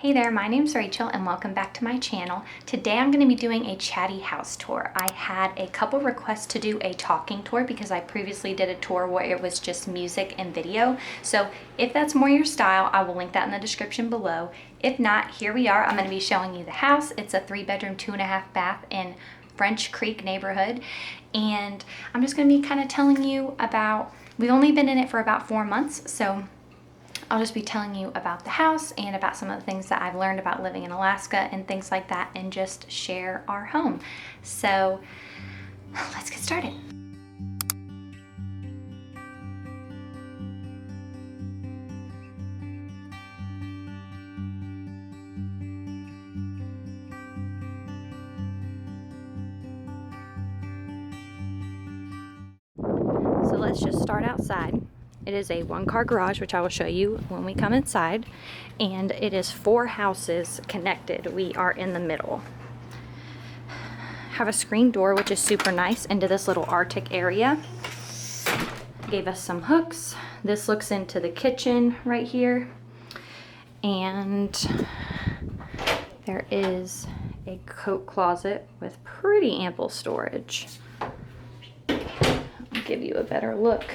Hey there, my name's Rachel and welcome back to my channel. Today I'm going to be doing a Chatty house tour. I had a couple requests to do a talking tour because I previously did a tour where it was just music and video. So if that's more your style, I will link that in the description below. If not, here we are. I'm going to be showing you the house. It's a 3-bedroom, 2.5 bath in French Creek neighborhood. And I'm just going to be kind of telling you about, we've only been in it for about 4 months, so I'll just be telling you about the house and about some of the things that I've learned about living in Alaska and things like that, and just share our home. So let's get started. So let's just start outside. It is a 1-car garage, which I will show you when we come inside, and it is 4 houses connected. We are in the middle. Have a screen door, which is super nice, into this little Arctic area. Gave us some hooks. This looks into the kitchen right here, and there is a coat closet with pretty ample storage. I'll give you a better look.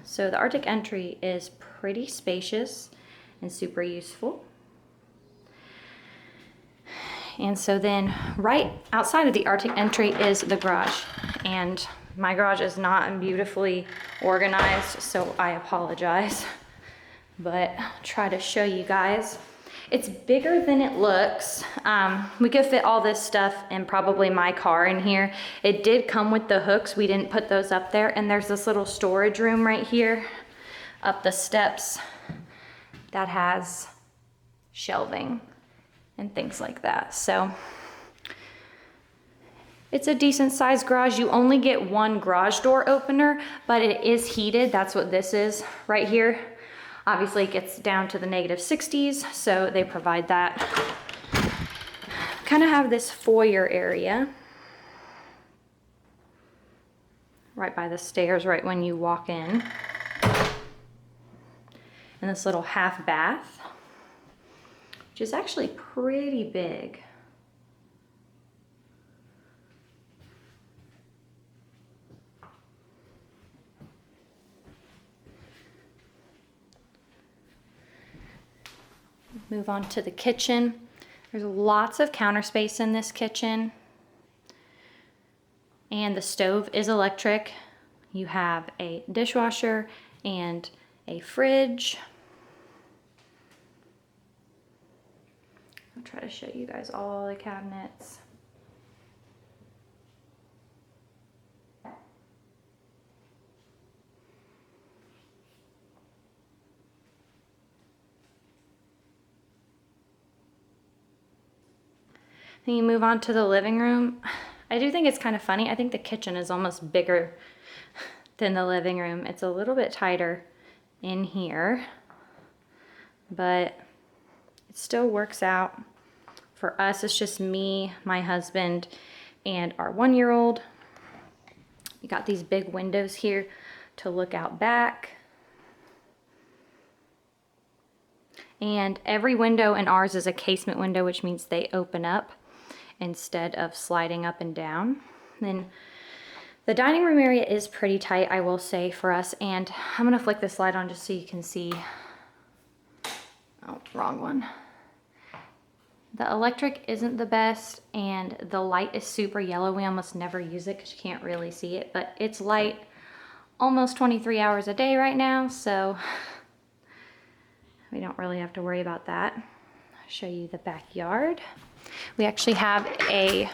So the Arctic entry is pretty spacious and super useful. And so then right outside of the Arctic entry is the garage. And my garage is not beautifully organized, so I apologize. But I'll try to show you guys. It's bigger than it looks. We could fit all this stuff in probably my car in here. It did come with the hooks. We didn't put those up there. And there's this little storage room right here up the steps that has shelving and things like that. So it's a decent sized garage. You only get 1 garage door opener, but it is heated. That's what this is right here. Obviously it gets down to the -60s, so they provide that. Kind of have this foyer area right by the stairs, right when you walk in. And this little half bath, which is actually pretty big. Move on to the kitchen. There's lots of counter space in this kitchen. And the stove is electric. You have a dishwasher and a fridge. I'll try to show you guys all the cabinets. Then you move on to the living room. I do think it's kind of funny. I think the kitchen is almost bigger than the living room. It's a little bit tighter in here, but it still works out. For us, it's just me, my husband, and our 1-year-old. You got these big windows here to look out back. And every window in ours is a casement window, which means they open up instead of sliding up and down. Then the dining room area is pretty tight, I will say, for us. And I'm gonna flick this light on just so you can see. Oh, wrong one. The electric isn't the best, and the light is super yellow. We almost never use it because you can't really see it, but it's light almost 23 hours a day right now, so we don't really have to worry about that. I'll show you the backyard. We actually have a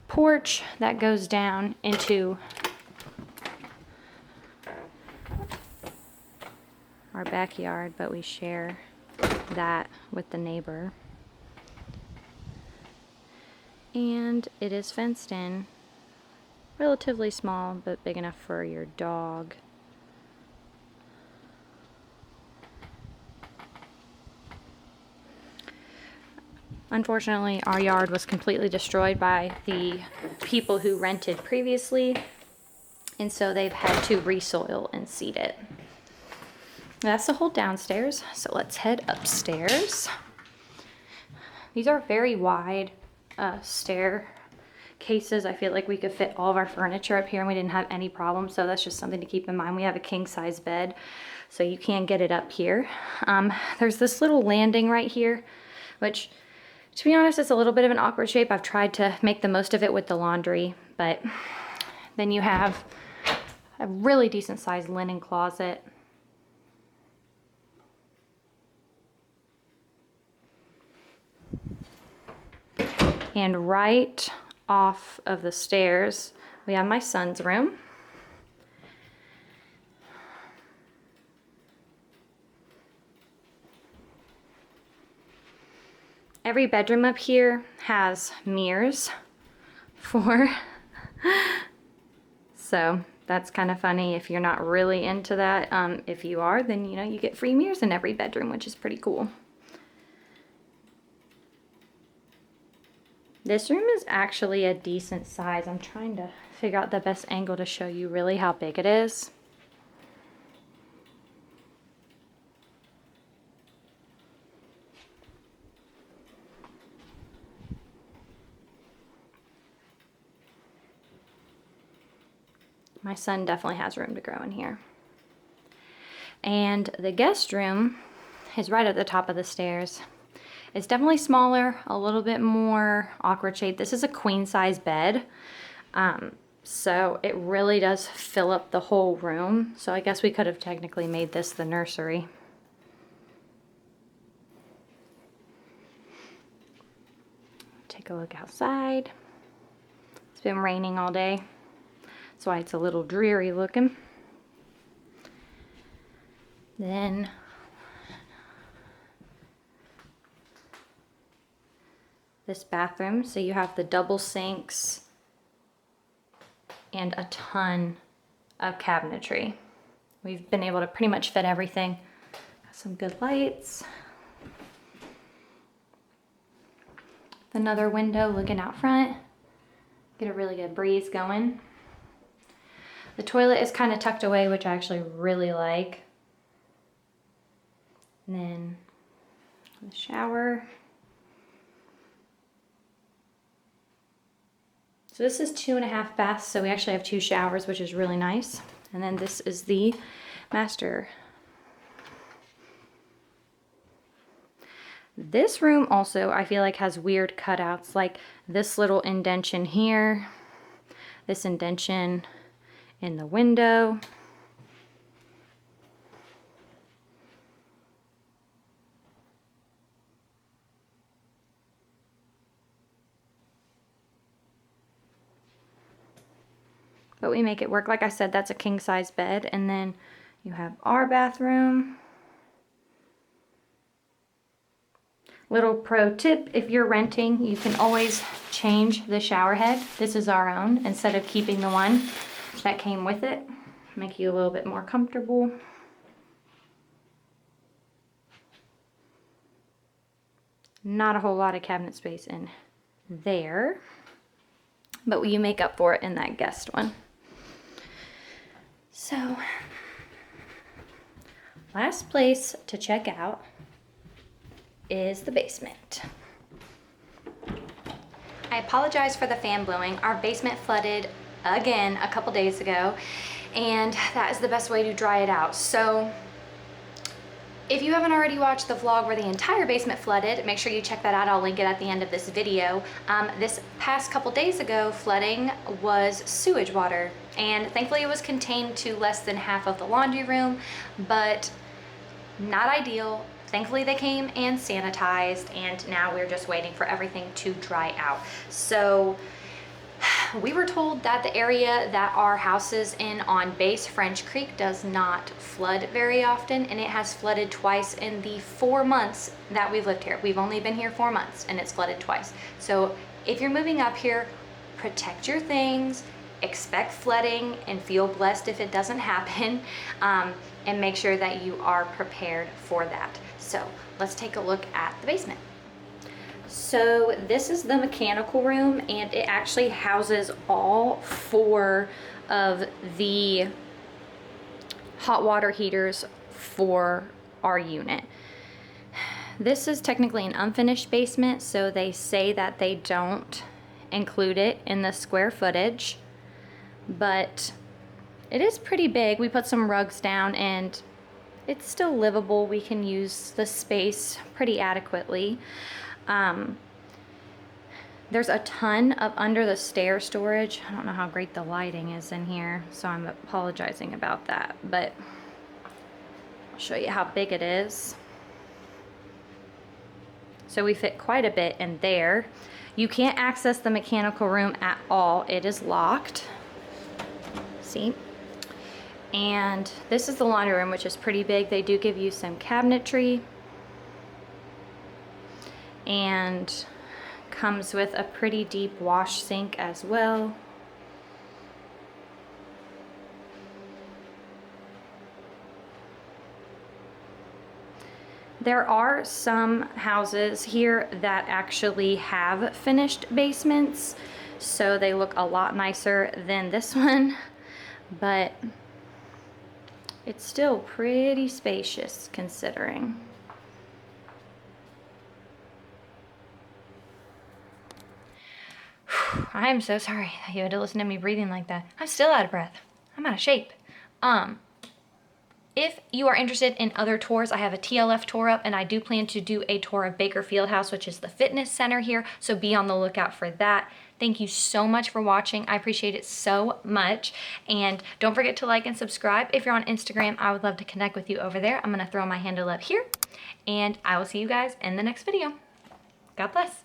porch that goes down into our backyard, but we share that with the neighbor. And it is fenced in, relatively small, but big enough for your dog. Unfortunately, our yard was completely destroyed by the people who rented previously, and so they've had to resoil and seed it. That's the whole downstairs. So let's head upstairs. These are very wide staircases. I feel like we could fit all of our furniture up here and we didn't have any problems. So that's just something to keep in mind. We have a king size bed, so you can get it up here. There's this little landing right here, which, to be honest, it's a little bit of an awkward shape. I've tried to make the most of it with the laundry, but then you have a really decent sized linen closet. And right off of the stairs, we have my son's room. Every bedroom up here has mirrors so that's kind of funny if you're not really into that. If you are, then you know you get free mirrors in every bedroom, which is pretty cool. This room is actually a decent size. I'm trying to figure out the best angle to show you really how big it is. My son definitely has room to grow in here. And the guest room is right at the top of the stairs. It's definitely smaller, a little bit more awkward shape. This is a queen size bed. So it really does fill up the whole room. So I guess we could have technically made this the nursery. Take a look outside. It's been raining all day. That's why it's a little dreary looking. Then this bathroom, so you have the double sinks and a ton of cabinetry. We've been able to pretty much fit everything. Got some good lights. Another window looking out front. Get a really good breeze going. The toilet is kind of tucked away, which I actually really like. And then the shower. So this is 2.5 baths, so we actually have 2 showers, which is really nice. And then this is the master. This room also, I feel like, has weird cutouts, like this little indention here, this indention in the window. But we make it work. Like I said, that's a king size bed. And then you have our bathroom. Little pro tip, if you're renting, you can always change the shower head. This is our own, instead of keeping the one that came with it. Make you a little bit more comfortable. Not a whole lot of cabinet space in there, but you make up for it in that guest one. So, last place to check out is the basement. I apologize for the fan blowing. Our basement flooded again a couple days ago, and that is the best way to dry it out. So if you haven't already watched the vlog where the entire basement flooded, make sure you check that out. I'll link it at the end of this video. This past couple days ago, flooding was sewage water, and thankfully it was contained to less than half of the laundry room, but not ideal. Thankfully they came and sanitized, and now we're just waiting for everything to dry out. So we were told that the area that our house is in on Base French Creek does not flood very often, and it has flooded twice in the 4 months that we've lived here. We've only been here 4 months and it's flooded twice. So if you're moving up here, protect your things, expect flooding, and feel blessed if it doesn't happen, and make sure that you are prepared for that. So let's take a look at the basement. So this is the mechanical room, and it actually houses all 4 of the hot water heaters for our unit. This is technically an unfinished basement, so they say that they don't include it in the square footage, but it is pretty big. We put some rugs down and it's still livable. We can use the space pretty adequately. There's a ton of under the stair storage. I don't know how great the lighting is in here, so I'm apologizing about that, but I'll show you how big it is. So we fit quite a bit in there. You can't access the mechanical room at all. It is locked. See? And this is the laundry room, which is pretty big. They do give you some cabinetry and comes with a pretty deep wash sink as well. There are some houses here that actually have finished basements, so they look a lot nicer than this one, but it's still pretty spacious considering. I am so sorry that you had to listen to me breathing like that. I'm still out of breath. I'm out of shape. If you are interested in other tours, I have a TLF tour up, and I do plan to do a tour of Baker Fieldhouse, which is the fitness center here, so be on the lookout for that. Thank you so much for watching. I appreciate it so much, and don't forget to like and subscribe. If you're on Instagram, I would love to connect with you over there. I'm gonna throw my handle up here, and I will see you guys in the next video. God bless.